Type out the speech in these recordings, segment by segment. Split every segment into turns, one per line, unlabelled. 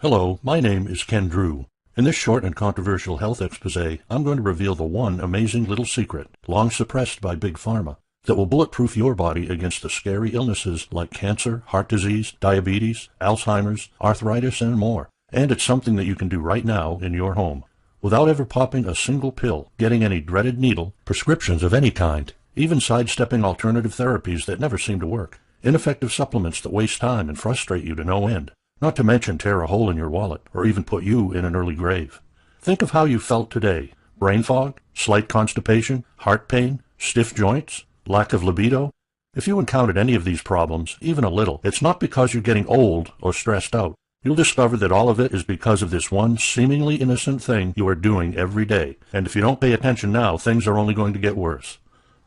Hello, my name is Ken Drew. In this short and controversial health expose, I'm going to reveal the one amazing little secret, long suppressed by Big Pharma, that will bulletproof your body against the scary illnesses like cancer, heart disease, diabetes, Alzheimer's, arthritis, and more. And it's something that you can do right now in your home, without ever popping a single pill, getting any dreaded needle, prescriptions of any kind, even sidestepping alternative therapies that never seem to work, ineffective supplements that waste time and frustrate you to no end. Not to mention tear a hole in your wallet, or even put you in an early grave. Think of how you felt today. Brain fog, slight constipation, heart pain, stiff joints, lack of libido. If you encountered any of these problems, even a little, it's not because you're getting old or stressed out. You'll discover that all of it is because of this one seemingly innocent thing you are doing every day. And if you don't pay attention now, things are only going to get worse.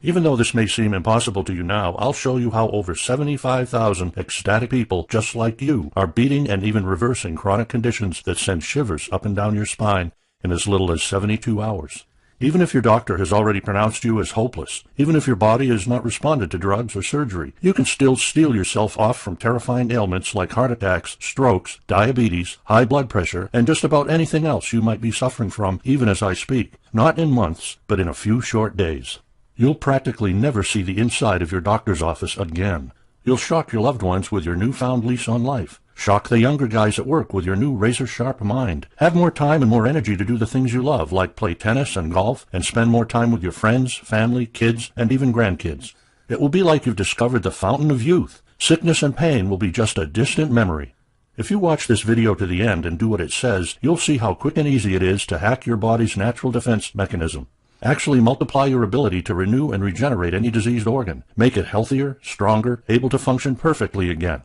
Even though this may seem impossible to you now, I'll show you how over 75,000 ecstatic people just like you are beating and even reversing chronic conditions that send shivers up and down your spine in as little as 72 hours. Even if your doctor has already pronounced you as hopeless, even if your body has not responded to drugs or surgery, you can still steel yourself off from terrifying ailments like heart attacks, strokes, diabetes, high blood pressure, and just about anything else you might be suffering from even as I speak, not in months, but in a few short days. You'll practically never see the inside of your doctor's office again. You'll shock your loved ones with your newfound lease on life. Shock the younger guys at work with your new razor-sharp mind. Have more time and more energy to do the things you love, like play tennis and golf, and spend more time with your friends, family, kids, and even grandkids. It will be like you've discovered the fountain of youth. Sickness and pain will be just a distant memory. If you watch this video to the end and do what it says, you'll see how quick and easy it is to hack your body's natural defense mechanism. Actually multiply your ability to renew and regenerate any diseased organ. Make it healthier, stronger, able to function perfectly again.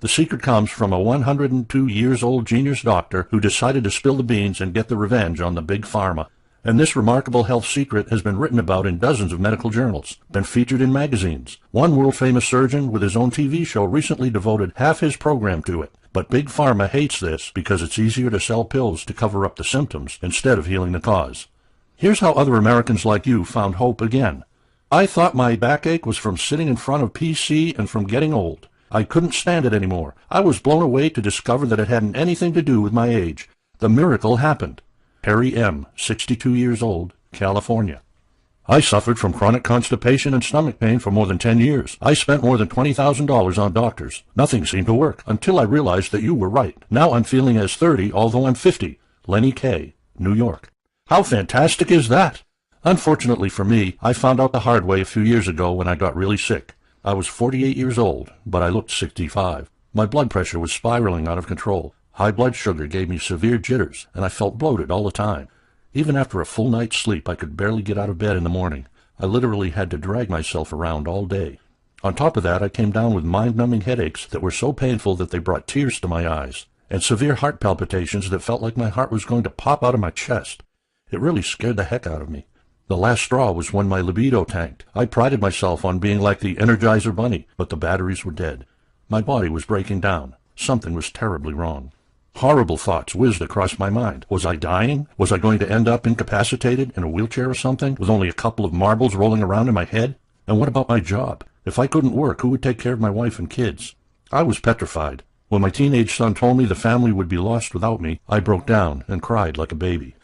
The secret comes from a 102-years-old genius doctor who decided to spill the beans and get the revenge on the Big Pharma. And this remarkable health secret has been written about in dozens of medical journals, been featured in magazines. One world-famous surgeon with his own TV show recently devoted half his program to it. But Big Pharma hates this because it's easier to sell pills to cover up the symptoms instead of healing the cause. Here's how other Americans like you found hope again. I thought my backache was from sitting in front of PC and from getting old. I couldn't stand it anymore. I was blown away to discover that it hadn't anything to do with my age. The miracle happened. Harry M., 62 years old, California. I suffered from chronic constipation and stomach pain for more than 10 years. I spent more than $20,000 on doctors. Nothing seemed to work until I realized that you were right. Now I'm feeling as 30, although I'm 50. Lenny K., New York. How fantastic is that? Unfortunately for me, I found out the hard way a few years ago when I got really sick. I was 48 years old, but I looked 65. My blood pressure was spiraling out of control. High blood sugar gave me severe jitters, and I felt bloated all the time. Even after a full night's sleep, I could barely get out of bed in the morning. I literally had to drag myself around all day. On top of that, I came down with mind-numbing headaches that were so painful that they brought tears to my eyes, and severe heart palpitations that felt like my heart was going to pop out of my chest. It really scared the heck out of me. The last straw was when my libido tanked. I prided myself on being like the Energizer Bunny, but the batteries were dead. My body was breaking down. Something was terribly wrong. Horrible thoughts whizzed across my mind. Was I dying? Was I going to end up incapacitated in a wheelchair or something, with only a couple of marbles rolling around in my head? And what about my job? If I couldn't work, who would take care of my wife and kids? I was petrified. When my teenage son told me the family would be lost without me, I broke down and cried like a baby.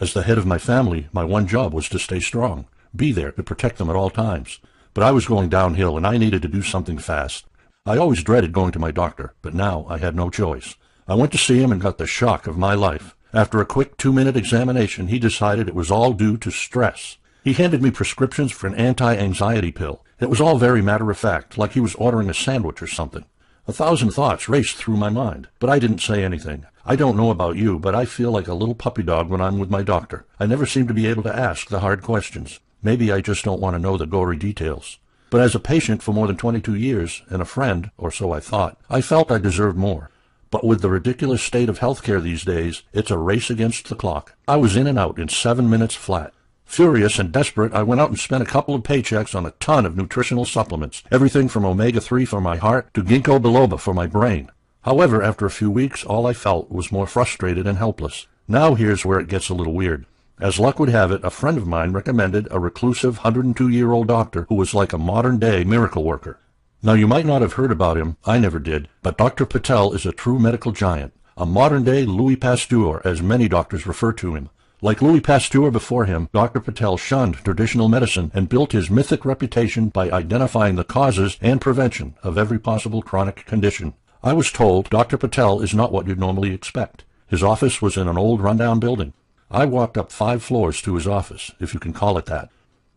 As the head of my family, my one job was to stay strong, be there to protect them at all times. But I was going downhill, and I needed to do something fast. I always dreaded going to my doctor, but now I had no choice. I went to see him and got the shock of my life. After a quick 2-minute examination, he decided it was all due to stress. He handed me prescriptions for an anti-anxiety pill. It was all very matter-of-fact, like he was ordering a sandwich or something. 1,000 thoughts raced through my mind, but I didn't say anything. I don't know about you, but I feel like a little puppy dog when I'm with my doctor. I never seem to be able to ask the hard questions. Maybe I just don't want to know the gory details. But as a patient for more than 22 years, and a friend, or so I thought, I felt I deserved more. But with the ridiculous state of healthcare these days, it's a race against the clock. I was in and out in 7 minutes flat. Furious and desperate, I went out and spent a couple of paychecks on a ton of nutritional supplements, everything from omega-3 for my heart to ginkgo biloba for my brain. However, after a few weeks, all I felt was more frustrated and helpless. Now here's where it gets a little weird. As luck would have it, a friend of mine recommended a reclusive 102-year-old doctor who was like a modern-day miracle worker. Now, you might not have heard about him, I never did, but Dr. Patel is a true medical giant. a modern-day Louis Pasteur, as many doctors refer to him. Like Louis Pasteur before him, Dr. Patel shunned traditional medicine and built his mythic reputation by identifying the causes and prevention of every possible chronic condition. I was told Dr. Patel is not what you'd normally expect. His office was in an old rundown building. I walked up 5 floors to his office, if you can call it that.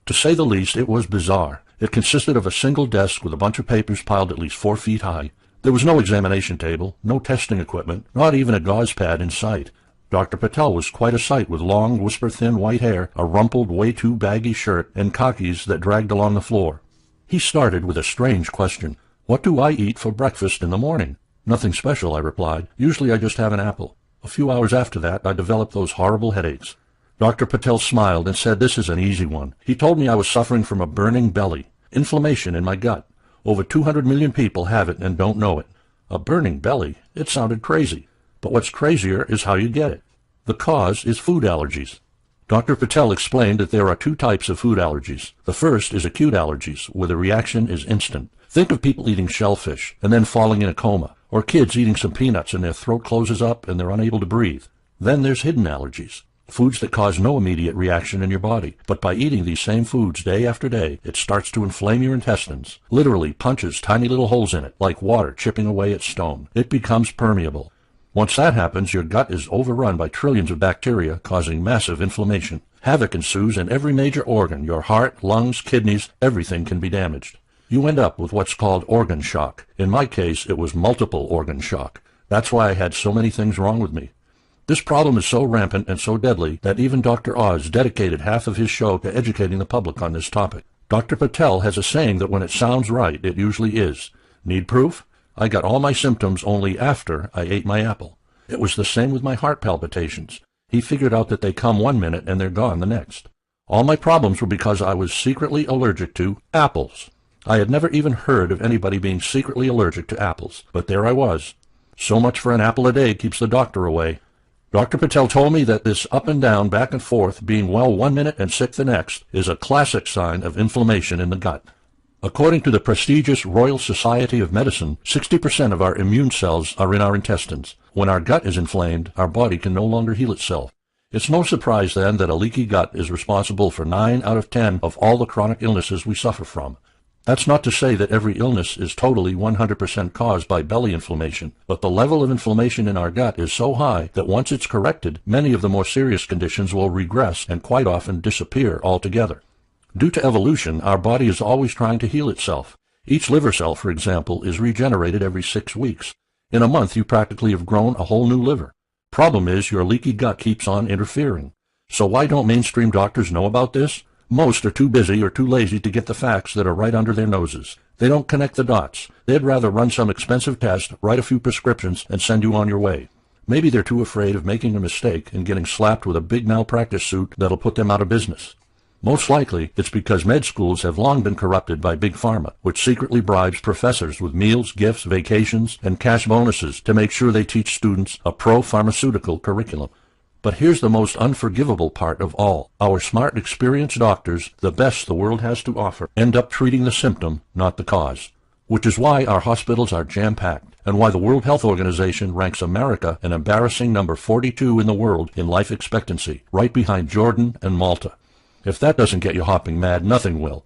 To say the least, it was bizarre. It consisted of a single desk with a bunch of papers piled at least 4 feet high. There was no examination table, no testing equipment, not even a gauze pad in sight. Dr. Patel was quite a sight with long, whisper-thin white hair, a rumpled, way too baggy shirt, and khakis that dragged along the floor. He started with a strange question. "What do I eat for breakfast in the morning?" "Nothing special," I replied. "Usually I just have an apple." A few hours after that, I developed those horrible headaches. Dr. Patel smiled and said, "This is an easy one." He told me I was suffering from a burning belly, inflammation in my gut. Over 200 million people have it and don't know it. A burning belly? It sounded crazy. But what's crazier is how you get it. The cause is food allergies. Dr. Patel explained that there are 2 types of food allergies. The first is acute allergies, where the reaction is instant. Think of people eating shellfish and then falling in a coma, or kids eating some peanuts and their throat closes up and they're unable to breathe. Then there's hidden allergies, foods that cause no immediate reaction in your body, but by eating these same foods day after day, it starts to inflame your intestines, literally punches tiny little holes in it, like water chipping away at stone. It becomes permeable. Once that happens, your gut is overrun by trillions of bacteria, causing massive inflammation. Havoc ensues in every major organ. Your heart, lungs, kidneys, everything can be damaged. You end up with what's called organ shock. In my case, it was multiple organ shock. That's why I had so many things wrong with me. This problem is so rampant and so deadly that even Dr. Oz dedicated half of his show to educating the public on this topic. Dr. Patel has a saying that when it sounds right, it usually is. Need proof? I got all my symptoms only after I ate my apple. It was the same with my heart palpitations. He figured out that they come one minute and they're gone the next. All my problems were because I was secretly allergic to apples. I had never even heard of anybody being secretly allergic to apples, but there I was. So much for an apple a day keeps the doctor away. Dr. Patel told me that this up and down, back and forth, being well one minute and sick the next, is a classic sign of inflammation in the gut. According to the prestigious Royal Society of Medicine, 60% of our immune cells are in our intestines. When our gut is inflamed, our body can no longer heal itself. It's no surprise, then, that a leaky gut is responsible for 9 out of 10 of all the chronic illnesses we suffer from. That's not to say that every illness is totally 100% caused by belly inflammation, but the level of inflammation in our gut is so high that once it's corrected, many of the more serious conditions will regress and quite often disappear altogether. Due to evolution, our body is always trying to heal itself. Each liver cell, for example, is regenerated every 6 weeks. In a month, you practically have grown a whole new liver. Problem is, your leaky gut keeps on interfering. So why don't mainstream doctors know about this? Most are too busy or too lazy to get the facts that are right under their noses. They don't connect the dots. They'd rather run some expensive test, write a few prescriptions, and send you on your way. Maybe they're too afraid of making a mistake and getting slapped with a big malpractice suit that'll put them out of business. Most likely, it's because med schools have long been corrupted by Big Pharma, which secretly bribes professors with meals, gifts, vacations, and cash bonuses to make sure they teach students a pro-pharmaceutical curriculum. But here's the most unforgivable part of all. Our smart, experienced doctors, the best the world has to offer, end up treating the symptom, not the cause. Which is why our hospitals are jam-packed, and why the World Health Organization ranks America an embarrassing number 42 in the world in life expectancy, right behind Jordan and Malta. If that doesn't get you hopping mad, nothing will.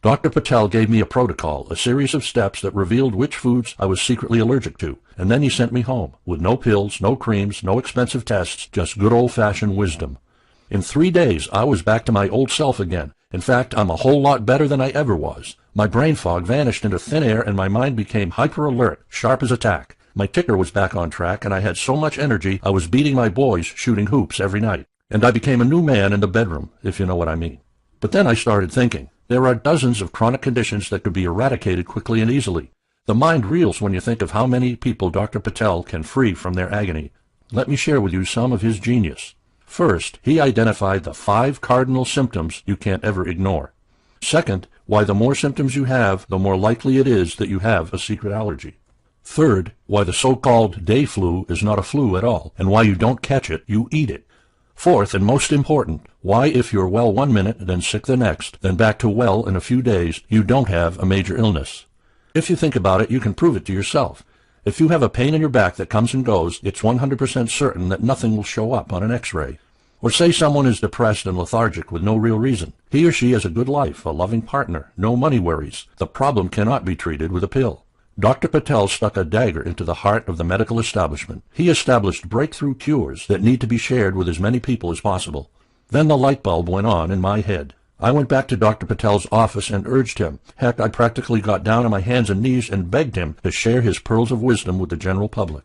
Dr. Patel gave me a protocol, a series of steps that revealed which foods I was secretly allergic to, and then he sent me home, with no pills, no creams, no expensive tests, just good old-fashioned wisdom. In 3 days, I was back to my old self again. In fact, I'm a whole lot better than I ever was. My brain fog vanished into thin air, and my mind became hyper-alert, sharp as a tack. My ticker was back on track, and I had so much energy I was beating my boys shooting hoops every night. And I became a new man in the bedroom, if you know what I mean. But then I started thinking. There are dozens of chronic conditions that could be eradicated quickly and easily. The mind reels when you think of how many people Dr. Patel can free from their agony. Let me share with you some of his genius. First, he identified the 5 cardinal symptoms you can't ever ignore. Second, why the more symptoms you have, the more likely it is that you have a secret allergy. Third, why the so-called day flu is not a flu at all, and why you don't catch it, you eat it. Fourth, and most important, why if you're well one minute, then sick the next, then back to well in a few days, you don't have a major illness. If you think about it, you can prove it to yourself. If you have a pain in your back that comes and goes, it's 100% certain that nothing will show up on an x-ray. Or say someone is depressed and lethargic with no real reason. He or she has a good life, a loving partner, no money worries. The problem cannot be treated with a pill. Dr. Patel stuck a dagger into the heart of the medical establishment. He established breakthrough cures that need to be shared with as many people as possible. Then the light bulb went on in my head. I went back to Dr. Patel's office and urged him. Heck, I practically got down on my hands and knees and begged him to share his pearls of wisdom with the general public.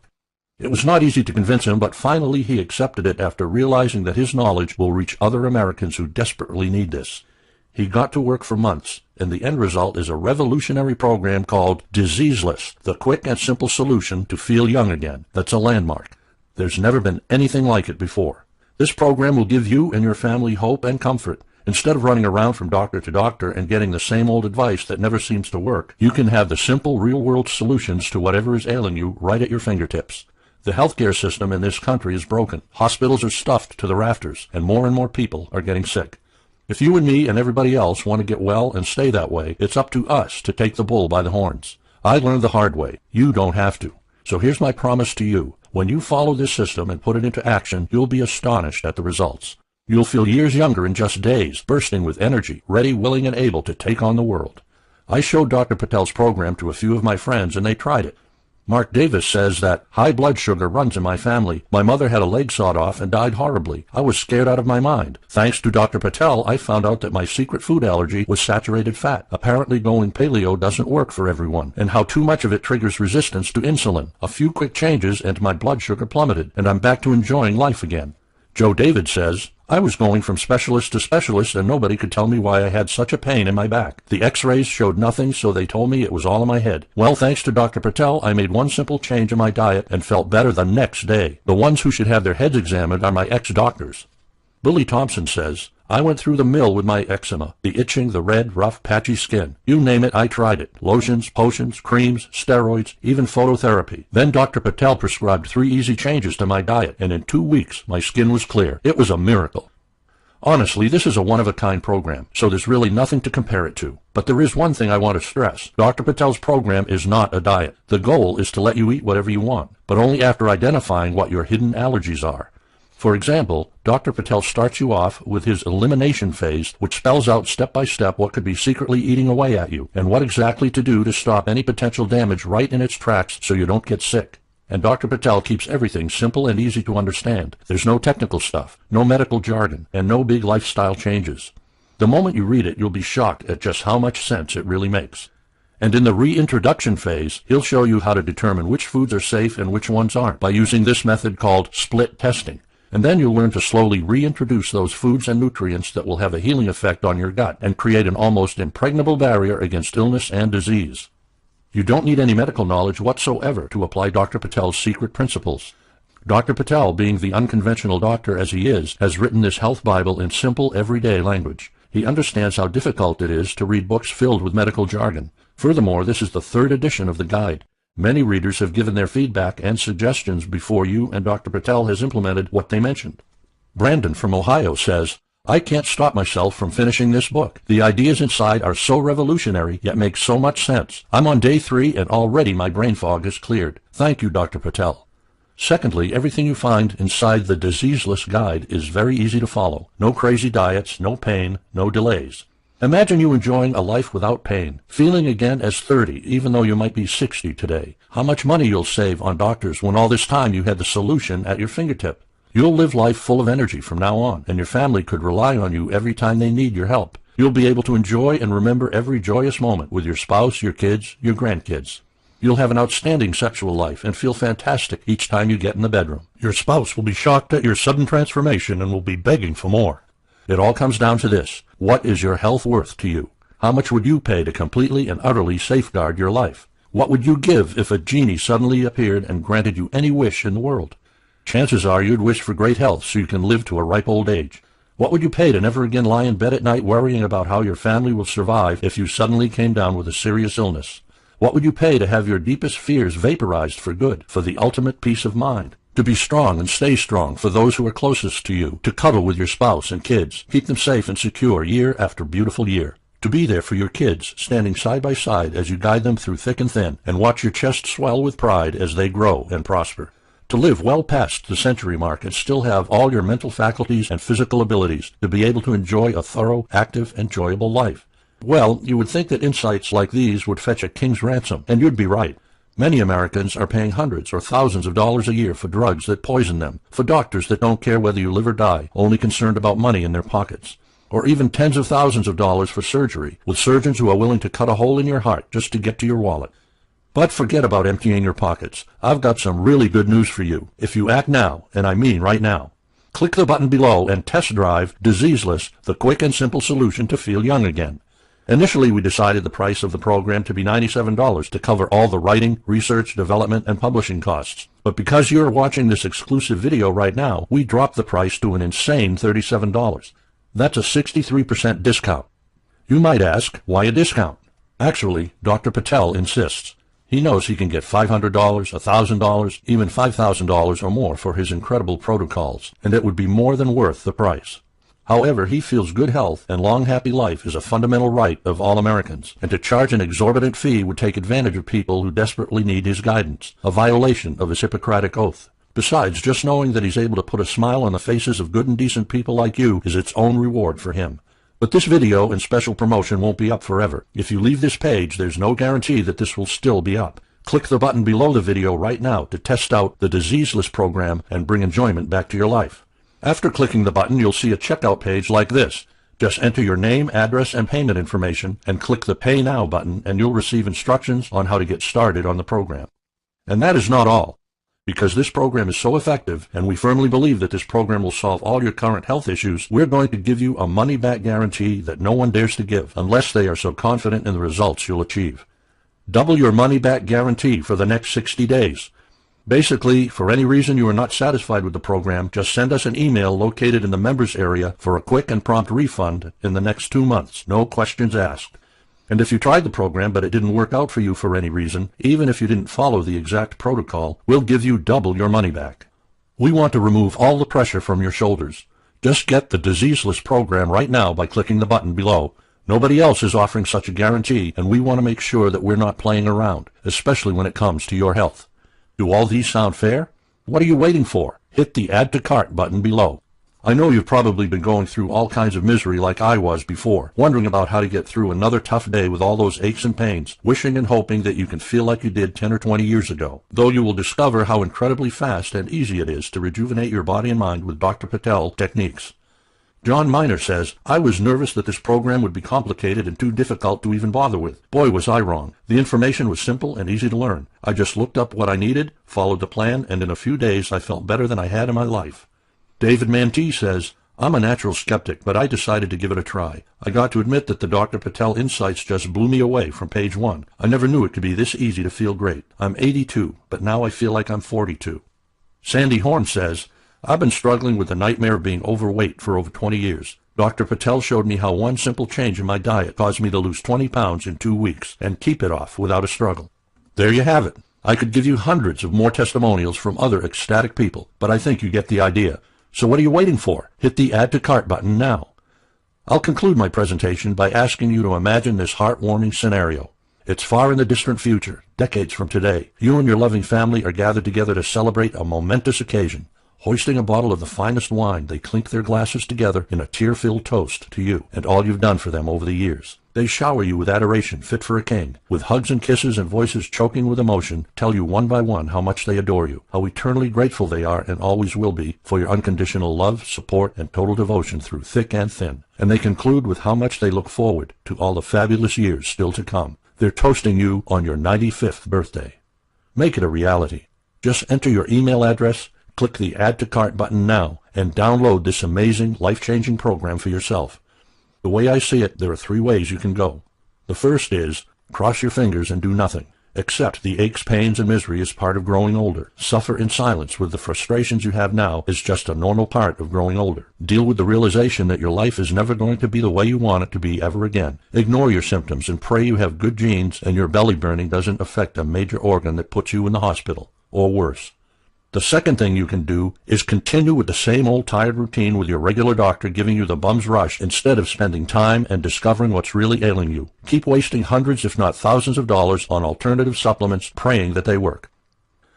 It was not easy to convince him, but finally he accepted it after realizing that his knowledge will reach other Americans who desperately need this. He got to work for months, and the end result is a revolutionary program called Diseaseless, the quick and simple solution to feel young again. That's a landmark. There's never been anything like it before. This program will give you and your family hope and comfort. Instead of running around from doctor to doctor and getting the same old advice that never seems to work, you can have the simple real-world solutions to whatever is ailing you right at your fingertips. The healthcare system in this country is broken. Hospitals are stuffed to the rafters, and more people are getting sick. If you and me and everybody else want to get well and stay that way, it's up to us to take the bull by the horns. I learned the hard way. You don't have to. So here's my promise to you. When you follow this system and put it into action, you'll be astonished at the results. You'll feel years younger in just days, bursting with energy, ready, willing, and able to take on the world. I showed Dr. Patel's program to a few of my friends, and they tried it. Mark Davis says that high blood sugar runs in my family. My mother had a leg sawed off and died horribly. I was scared out of my mind. Thanks to Dr. Patel, I found out that my secret food allergy was saturated fat. Apparently going paleo doesn't work for everyone, and how too much of it triggers resistance to insulin. A few quick changes and my blood sugar plummeted, and I'm back to enjoying life again. Joe David says, I was going from specialist to specialist and nobody could tell me why I had such a pain in my back. The x-rays showed nothing, so they told me it was all in my head. Well, thanks to Dr. Patel, I made one simple change in my diet and felt better the next day. The ones who should have their heads examined are my ex-doctors. Billy Thompson says, I went through the mill with my eczema, the itching, the red, rough, patchy skin. You name it, I tried it. Lotions, potions, creams, steroids, even phototherapy. Then Dr. Patel prescribed 3 easy changes to my diet, and in 2 weeks, my skin was clear. It was a miracle. Honestly, this is a one-of-a-kind program, so there's really nothing to compare it to. But there is one thing I want to stress. Dr. Patel's program is not a diet. The goal is to let you eat whatever you want, but only after identifying what your hidden allergies are. For example, Dr. Patel starts you off with his elimination phase, which spells out step by step what could be secretly eating away at you, and what exactly to do to stop any potential damage right in its tracks so you don't get sick. And Dr. Patel keeps everything simple and easy to understand. There's no technical stuff, no medical jargon, and no big lifestyle changes. The moment you read it, you'll be shocked at just how much sense it really makes. And in the reintroduction phase, he'll show you how to determine which foods are safe and which ones aren't by using this method called split testing. And then you'll learn to slowly reintroduce those foods and nutrients that will have a healing effect on your gut and create an almost impregnable barrier against illness and disease. You don't need any medical knowledge whatsoever to apply Dr. Patel's secret principles. Dr. Patel, being the unconventional doctor as he is, has written this health Bible in simple, everyday language. He understands how difficult it is to read books filled with medical jargon. Furthermore, this is the 3rd edition of the guide. Many readers have given their feedback and suggestions before you and Dr. Patel has implemented what they mentioned. Brandon from Ohio says, I can't stop myself from finishing this book. The ideas inside are so revolutionary, yet make so much sense. I'm on day 3 and already my brain fog is cleared. Thank you, Dr. Patel. Secondly, everything you find inside the Diseaseless Guide is very easy to follow. No crazy diets, no pain, no delays. Imagine you enjoying a life without pain, feeling again as 30, even though you might be 60 today. How much money you'll save on doctors when all this time you had the solution at your fingertip. You'll live life full of energy from now on, and your family could rely on you every time they need your help. You'll be able to enjoy and remember every joyous moment with your spouse, your kids, your grandkids. You'll have an outstanding sexual life and feel fantastic each time you get in the bedroom. Your spouse will be shocked at your sudden transformation and will be begging for more. It all comes down to this. What is your health worth to you? How much would you pay to completely and utterly safeguard your life? What would you give if a genie suddenly appeared and granted you any wish in the world? Chances are you'd wish for great health so you can live to a ripe old age. What would you pay to never again lie in bed at night worrying about how your family will survive if you suddenly came down with a serious illness? What would you pay to have your deepest fears vaporized for good, for the ultimate peace of mind? To be strong and stay strong for those who are closest to you, to cuddle with your spouse and kids, keep them safe and secure year after beautiful year. To be there for your kids, standing side by side as you guide them through thick and thin, and watch your chest swell with pride as they grow and prosper. To live well past the century mark and still have all your mental faculties and physical abilities to be able to enjoy a thorough, active, enjoyable life. Well, you would think that insights like these would fetch a king's ransom, and you'd be right. Many Americans are paying hundreds or thousands of dollars a year for drugs that poison them, for doctors that don't care whether you live or die, only concerned about money in their pockets, or even tens of thousands of dollars for surgery, with surgeons who are willing to cut a hole in your heart just to get to your wallet. But forget about emptying your pockets. I've got some really good news for you. If you act now, and I mean right now, click the button below and test drive Diseaseless, the quick and simple solution to feel young again. Initially, we decided the price of the program to be $97 to cover all the writing, research, development, and publishing costs. But because you're watching this exclusive video right now, we dropped the price to an insane $37. That's a 63% discount. You might ask, why a discount? Actually, Dr. Patel insists. He knows he can get $500, $1,000, even $5,000 or more for his incredible protocols, and it would be more than worth the price. However, he feels good health and long happy life is a fundamental right of all Americans, and to charge an exorbitant fee would take advantage of people who desperately need his guidance, a violation of his Hippocratic oath. Besides, just knowing that he's able to put a smile on the faces of good and decent people like you is its own reward for him. But this video and special promotion won't be up forever. If you leave this page, there's no guarantee that this will still be up. Click the button below the video right now to test out the Diseaseless program and bring enjoyment back to your life. After clicking the button, you'll see a checkout page like this. Just enter your name, address, and payment information, and click the Pay Now button, and you'll receive instructions on how to get started on the program. And that is not all. Because this program is so effective, and we firmly believe that this program will solve all your current health issues, we're going to give you a money-back guarantee that no one dares to give, unless they are so confident in the results you'll achieve. Double your money-back guarantee for the next 60 days. Basically, for any reason you are not satisfied with the program, just send us an email located in the members area for a quick and prompt refund in the next 2 months, no questions asked. And if you tried the program but it didn't work out for you for any reason, even if you didn't follow the exact protocol, we'll give you double your money back. We want to remove all the pressure from your shoulders. Just get the Diseaseless program right now by clicking the button below. Nobody else is offering such a guarantee, and we want to make sure that we're not playing around, especially when it comes to your health. Do all these sound fair? What are you waiting for? Hit the Add to Cart button below. I know you've probably been going through all kinds of misery like I was before, wondering about how to get through another tough day with all those aches and pains, wishing and hoping that you can feel like you did 10 or 20 years ago, though you will discover how incredibly fast and easy it is to rejuvenate your body and mind with Dr. Patel techniques. John Miner says, I was nervous that this program would be complicated and too difficult to even bother with. Boy, was I wrong. The information was simple and easy to learn. I just looked up what I needed, followed the plan, and in a few days I felt better than I had in my life. David Mantee says, I'm a natural skeptic, but I decided to give it a try. I got to admit that the Dr. Patel insights just blew me away from page 1. I never knew it could be this easy to feel great. I'm 82, but now I feel like I'm 42. Sandy Horn says, I've been struggling with the nightmare of being overweight for over 20 years. Dr. Patel showed me how one simple change in my diet caused me to lose 20 pounds in 2 weeks and keep it off without a struggle. There you have it. I could give you hundreds of more testimonials from other ecstatic people, but I think you get the idea. So what are you waiting for? Hit the Add to Cart button now. I'll conclude my presentation by asking you to imagine this heartwarming scenario. It's far in the distant future, decades from today. You and your loving family are gathered together to celebrate a momentous occasion. Hoisting a bottle of the finest wine, they clink their glasses together in a tear-filled toast to you and all you've done for them over the years. They shower you with adoration fit for a king, with hugs and kisses and voices choking with emotion, tell you one by one how much they adore you, how eternally grateful they are and always will be for your unconditional love, support, and total devotion through thick and thin. And they conclude with how much they look forward to all the fabulous years still to come. They're toasting you on your 95th birthday. Make it a reality. Just enter your email address, click the Add to Cart button now, and download this amazing, life-changing program for yourself. The way I see it, there are 3 ways you can go. The first is, cross your fingers and do nothing. Accept the aches, pains, and misery as part of growing older. Suffer in silence with the frustrations you have now as just a normal part of growing older. Deal with the realization that your life is never going to be the way you want it to be ever again. Ignore your symptoms and pray you have good genes and your belly burning doesn't affect a major organ that puts you in the hospital, or worse. The second thing you can do is continue with the same old tired routine with your regular doctor giving you the bum's rush instead of spending time and discovering what's really ailing you. Keep wasting hundreds if not thousands of dollars on alternative supplements praying that they work.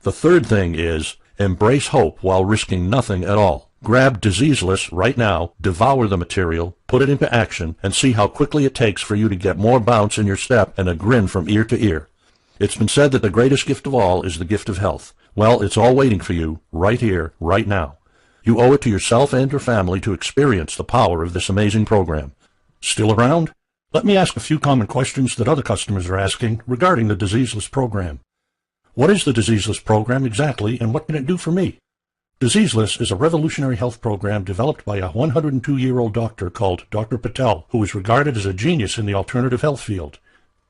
The third thing is embrace hope while risking nothing at all. Grab Diseaseless right now, devour the material, put it into action, and see how quickly it takes for you to get more bounce in your step and a grin from ear to ear. It's been said that the greatest gift of all is the gift of health. Well, it's all waiting for you, right here, right now. You owe it to yourself and your family to experience the power of this amazing program. Still around? Let me ask a few common questions that other customers are asking regarding the Diseaseless program. What is the Diseaseless program exactly, and what can it do for me? Diseaseless is a revolutionary health program developed by a 102-year-old doctor called Dr. Patel, who is regarded as a genius in the alternative health field.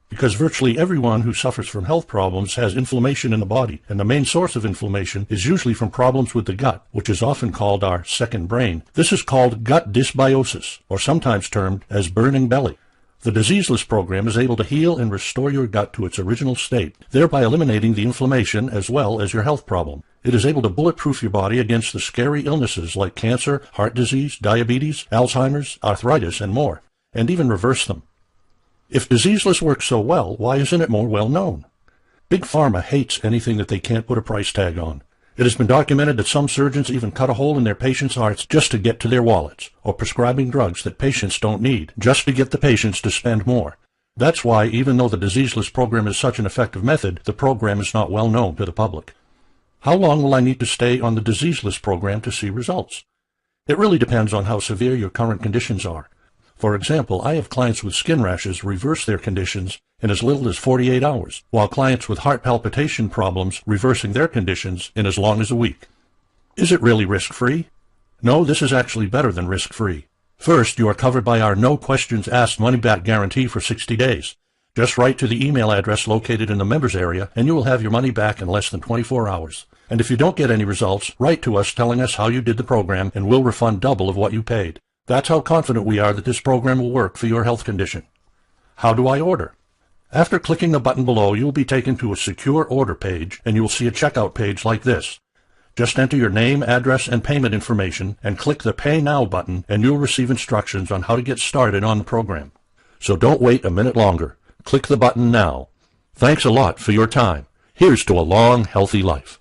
Because virtually everyone who suffers from health problems has inflammation in the body, and the main source of inflammation is usually from problems with the gut, which is often called our second brain. This is called gut dysbiosis, or sometimes termed as burning belly. The Diseaseless program is able to heal and restore your gut to its original state, thereby eliminating the inflammation as well as your health problem. It is able to bulletproof your body against the scary illnesses like cancer, heart disease, diabetes, Alzheimer's, arthritis, and more, and even reverse them. If Diseaseless works so well, why isn't it more well known? Big Pharma hates anything that they can't put a price tag on. It has been documented that some surgeons even cut a hole in their patients' hearts just to get to their wallets, or prescribing drugs that patients don't need, just to get the patients to spend more. That's why, even though the Diseaseless program is such an effective method, the program is not well known to the public. How long will I need to stay on the Diseaseless program to see results? It really depends on how severe your current conditions are. For example, I have clients with skin rashes reverse their conditions in as little as 48 hours, while clients with heart palpitation problems reversing their conditions in as long as a week. Is it really risk-free? No, this is actually better than risk-free. First, you are covered by our no questions asked money-back guarantee for 60 days. Just write to the email address located in the members area, and you will have your money back in less than 24 hours. And if you don't get any results, write to us telling us how you did the program, and we'll refund double of what you paid. That's how confident we are that this program will work for your health condition. How do I order? After clicking the button below, you will be taken to a secure order page, and you will see a checkout page like this. Just enter your name, address, and payment information, and click the Pay Now button, and you'll receive instructions on how to get started on the program. So don't wait a minute longer. Click the button now. Thanks a lot for your time. Here's to a long, healthy life.